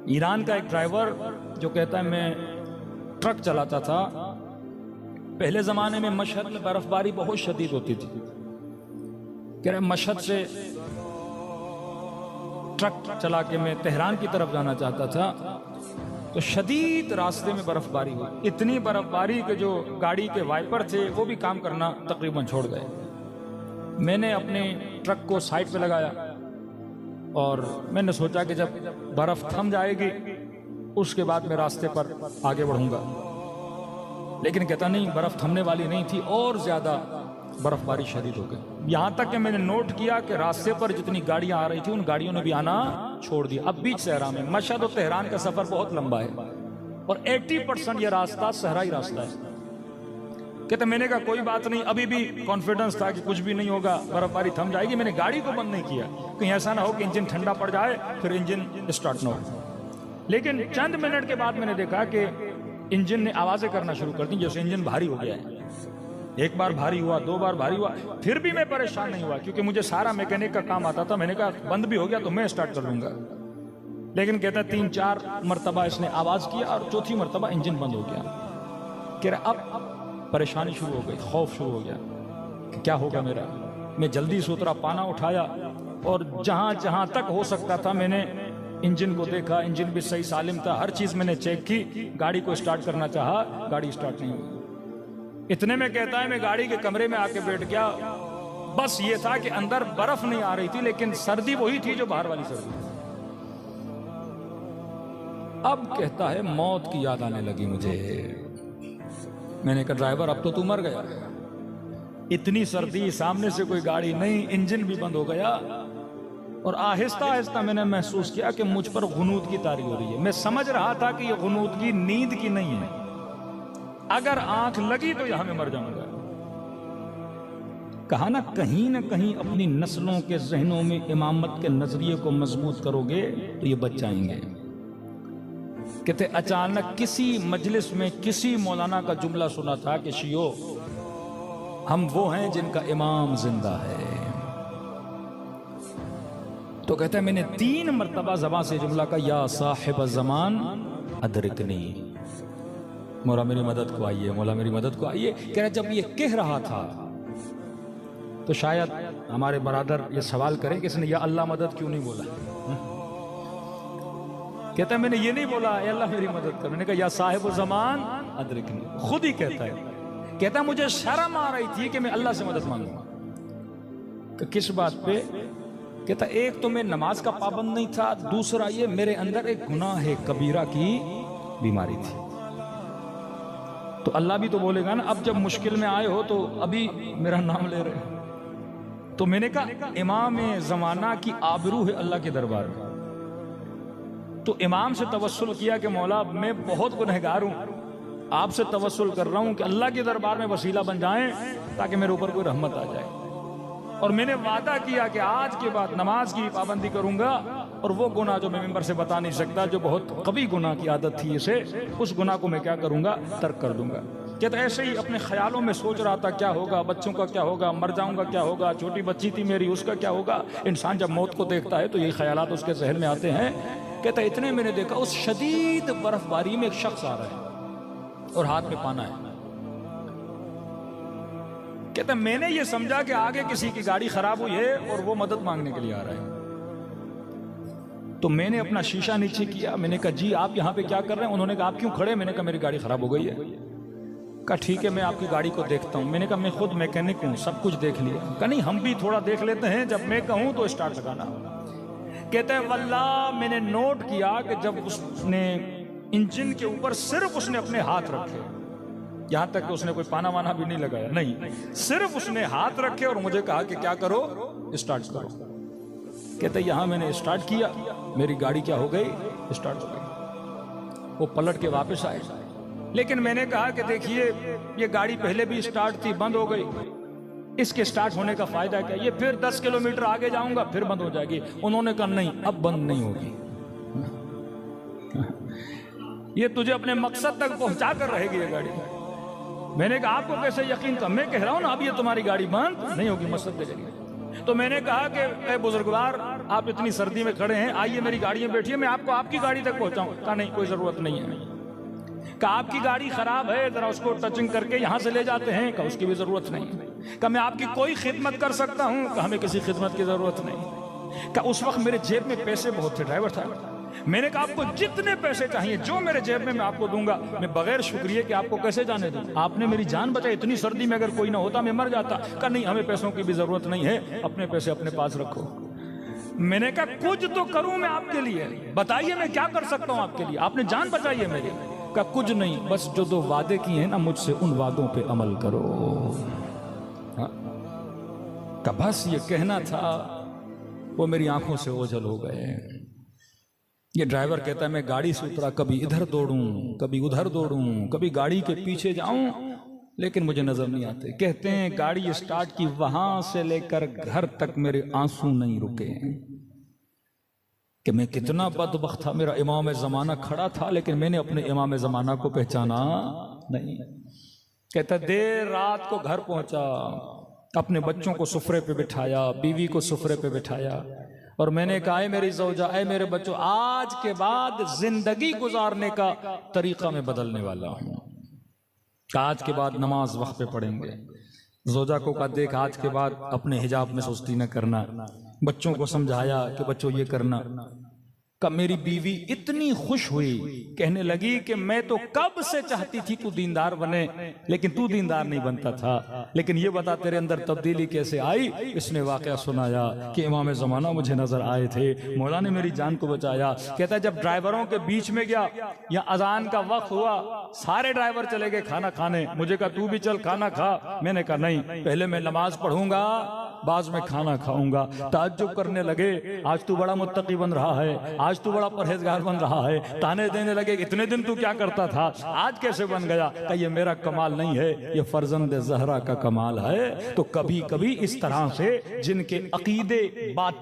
Iran का एक driver जो कहता है मैं ट्रक चलाता था, पहले ज़माने में मशहद में बर्फबारी बहुत शदीद होती थी। कह रहे मशहद से ट्रक चला के मैं तेहरान की तरफ जाना चाहता था, तो शदीद रास्ते में बर्फबारी हुई। इतनी बर्फबारी के जो गाड़ी के वाइपर थे वो भी काम करना तकरीबन छोड़ गए। मैंने अपने ट्रक को साइड पे लगाया और मैंने सोचा कि जब बर्फ थम जाएगी उसके बाद मैं रास्ते पर आगे बढ़ूंगा, लेकिन कहता नहीं, बर्फ थमने वाली नहीं थी और ज्यादा बर्फबारी शदीद हो गई। यहां तक कि मैंने नोट किया कि रास्ते पर जितनी गाड़ियां आ रही थी उन गाड़ियों ने भी आना छोड़ दिया। अब बीच सहरा में, मशहद और तेहरान का सफर बहुत लंबा है और 80% यह रास्ता सहराई रास्ता है। कहते मैंने कहा कोई बात नहीं, अभी भी कॉन्फिडेंस था कि कुछ भी नहीं होगा, बर्फबारी थम जाएगी। मैंने गाड़ी को बंद नहीं किया, कहीं ऐसा ना हो कि इंजन ठंडा पड़ जाए फिर इंजन स्टार्ट ना हो। लेकिन चंद मिनट के बाद मैंने देखा कि इंजन ने आवाजें करना शुरू कर दी, जैसे इंजन भारी हो गया है। एक बार भारी हुआ, दो बार भारी हुआ, फिर भी मैं परेशान नहीं हुआ क्योंकि मुझे सारा मैकेनिक का काम आता था। मैंने कहा बंद भी हो गया तो मैं स्टार्ट कर लूंगा। लेकिन कहता 3-4 मरतबा इसने आवाज किया और चौथी मरतबा इंजन बंद हो गया। कह रहा अब परेशानी शुरू हो गई, खौफ शुरू हो गया कि क्या होगा मेरा। मैं जल्दी से उतरा, पाना उठाया और जहां जहां तक हो सकता था मैंने इंजन को देखा। इंजन भी सही सालिम था, हर चीज मैंने चेक की। गाड़ी को स्टार्ट करना चाहा, गाड़ी स्टार्ट नहीं हुई। इतने में कहता है मैं गाड़ी के कमरे में आके बैठ गया। बस ये था कि अंदर बर्फ नहीं आ रही थी, लेकिन सर्दी वही थी जो बाहर वाली सर्दी थी। अब कहता है मौत की याद आने लगी मुझे। मैंने कहा ड्राइवर अब तो तू मर गया, इतनी सर्दी, सामने से कोई गाड़ी नहीं, इंजन भी बंद हो गया। और आहिस्ता आहिस्ता मैंने महसूस किया कि मुझ पर गुनूद की तारी हो रही है। मैं समझ रहा था कि ये गुनूदगी नींद की नहीं है, अगर आंख लगी तो यहां मैं मर जाऊंगा। कहा ना कहीं अपनी नस्लों के जहनों में इमामत के नजरिए को मजबूत करोगे तो ये बच जाएंगे। कहते अचानक किसी मजलिस में किसी मौलाना का जुमला सुना था कि शियो हम वो हैं जिनका इमाम जिंदा है। तो कहते हैं मैंने 3 मरतबा ज़बान से जुमला का, या साहिब ज़मान अदरिकनी, मौला मेरी मदद को आइए, मौला मेरी मदद को आइए। कह रहे जब ये कह रहा था तो शायद हमारे बरादर ये सवाल करें कि इसने या अल्लाह मदद क्यों नहीं बोला। कहता है मैंने ये नहीं बोला या अल्लाह मेरी मदद कर, मैंने कहा या साहिब ज़मान अदरिकनी। खुद ही कहता है, कहता मुझे शर्म आ रही थी कि मैं अल्लाह से मदद मांगूंगा। किस बात पे? कहता एक तो मैं नमाज का पाबंद नहीं था, दूसरा ये मेरे अंदर एक गुनाह है कबीरा की बीमारी थी। तो अल्लाह भी तो बोलेगा ना, अब जब मुश्किल में आए हो तो अभी मेरा नाम ले रहे हो। तो मैंने कहा इमाम ज़माना की आबरू है अल्लाह के दरबार में। तो इमाम से तवस्सुल किया कि मौला मैं बहुत गुनहगार हूं, आपसे तवस्सुल कर रहा हूं कि अल्लाह के दरबार में वसीला बन जाएं ताकि मेरे ऊपर कोई रहमत आ जाए। और मैंने वादा किया कि आज के बाद नमाज की पाबंदी करूंगा, और वो गुनाह जो मैं मिंबर से बता नहीं सकता, जो बहुत कभी गुनाह की आदत थी इसे, उस गुनाह को मैं क्या करूंगा, तर्क कर दूंगा। कहता ऐसे ही अपने ख्यालों में सोच रहा था क्या होगा, बच्चों का क्या होगा, मर जाऊंगा क्या होगा, छोटी बच्ची थी मेरी उसका क्या होगा। इंसान जब मौत को देखता है तो यही ख्यालात उसके जहन में आते हैं। कहता इतने मैंने देखा उस शदीद बर्फबारी में एक शख्स आ रहा है और हाथ में पाना है। कहता मैंने ये समझा कि आगे किसी की गाड़ी खराब हुई है और वो मदद मांगने के लिए आ रहा है। तो मैंने अपना शीशा नीचे किया, मैंने कहा जी आप यहाँ पे क्या कर रहे हैं? उन्होंने कहा आप क्यों खड़े? मैंने कहा मेरी गाड़ी खराब हो गई है। कहा ठीक है मैं आपकी गाड़ी को देखता हूँ। मैंने कहा मैं खुद मैकेनिक हूँ, सब कुछ देख लिया। कहा नहीं हम भी थोड़ा देख लेते हैं, जब मैं कहूँ तो स्टार्ट लगाना। कहते हैं वल्लाह मैंने नोट किया कि जब उसने इंजन के ऊपर सिर्फ उसने अपने हाथ रखे, यहां तक कि उसने कोई पाना वाना भी नहीं लगाया, नहीं, सिर्फ उसने हाथ रखे और मुझे कहा कि क्या करो, स्टार्ट करो। कहते यहां मैंने स्टार्ट किया, मेरी गाड़ी क्या हो गई, स्टार्ट हो गई। वो पलट के वापस आए, लेकिन मैंने कहा कि देखिए ये गाड़ी पहले भी स्टार्ट थी, बंद हो गई, इसके स्टार्ट होने का फायदा क्या? ये फिर 10 किलोमीटर आगे जाऊंगा फिर बंद हो जाएगी। उन्होंने कहा नहीं अब बंद नहीं होगी, ये तुझे अपने मकसद तक पहुंचा कर रहेगी ये गाड़ी। मैंने कहा आपको कैसे यकीन था? मैं कह रहा हूं ना अब ये तुम्हारी गाड़ी बंद नहीं होगी, मकसद के जरिए। तो मैंने कहा कि बुजुर्गवार आप इतनी सर्दी में खड़े हैं, आइए मेरी गाड़ी में बैठिए, मैं आपको आपकी गाड़ी तक पहुंचाऊं। कहा नहीं, कोई जरूरत नहीं है। कहा आपकी गाड़ी खराब है, जरा उसको टचिंग करके यहां से ले जाते हैं। कहा उसकी भी जरूरत नहीं। कहा मैं आपकी कोई खिदमत कर सकता हूं। कहा हमें किसी खिदमत की जरूरत नहीं। कहा उस वक्त मेरे जेब में पैसे बहुत थे ड्राइवर साहब। मैंने कहा आपको जितने पैसे चाहिए जो मेरे जेब में मैं आपको दूंगा। मैं बगैर शुक्रिया कि आपको कैसे जाने दूं, आपने मेरी जान बचाई। इतनी सर्दी में अगर कोई ना होता मैं मर जाता। कहा नहीं, हमें पैसों की भी जरूरत नहीं है, अपने पैसे अपने पास रखो। मैंने कहा कुछ तो करूं मैं आपके लिए, बताइए मैं क्या कर सकता हूं आपके लिए, आपने जान बचाई है मेरी। कहा कुछ नहीं, बस जो 2 वादे किए हैं ना मुझसे, उन वादों पे अमल करो। हाँ? कहा बस ये कहना था, वो मेरी आंखों से ओझल हो गए। ये ड्राइवर कहता है मैं गाड़ी से उतरा, कभी इधर दौड़ूं, कभी उधर दौड़ूं, कभी गाड़ी के पीछे जाऊं, लेकिन मुझे नजर नहीं आते। कहते हैं गाड़ी स्टार्ट की, वहां से लेकर घर तक मेरे आंसू नहीं रुके कि मैं कितना बदबख्त था। मेरा इमाम जमाना खड़ा था, लेकिन मैंने अपने इमाम जमाना को पहचाना नहीं। कहता देर रात को घर पहुंचा, अपने बच्चों को सुफरे पे बिठाया, बीवी को सुफरे पे बिठाया, और मैंने कहा है मेरी ज़ौजा, ऐ मेरे बच्चों, आज के बाद जिंदगी गुजारने का तरीका मैं बदलने वाला हूं। आज के बाद नमाज वक्त पे पढ़ेंगे। ज़ौजा को कहा देख आज के बाद अपने हिजाब में सुस्ती न करना। बच्चों को समझाया कि बच्चों ये करना। कब मेरी बीवी इतनी खुश हुई, कहने लगी कि मैं तो कब से चाहती थी तू दीनदार बने, लेकिन तू दीनदार नहीं बनता था। लेकिन ये बता तेरे अंदर तब्दीली कैसे आई। इसने वाकया सुनाया कि इमाम ज़माना मुझे नजर आए थे, मौला ने मेरी जान को बचाया। कहता है जब ड्राइवरों के बीच में गया, या अजान का वक्त हुआ, सारे ड्राइवर चले गए खाना खाने। मुझे कहा तू भी चल खाना खा। मैंने कहा नहीं, पहले मैं नमाज पढ़ूंगा, बाद में खाना खाऊंगा। ताज्जुब करने लगे, आज तू बड़ा मुत्तकी बन रहा है, आज तू बड़ा परहेजगार बन रहा है। ताने देने लगे इतने दिन तू क्या करता था, आज कैसे बन गया। कि ये मेरा कमाल नहीं है, ये फर्जंद ज़हरा का कमाल है। तो कभी कभी इस तरह से जिनके अकीदे बात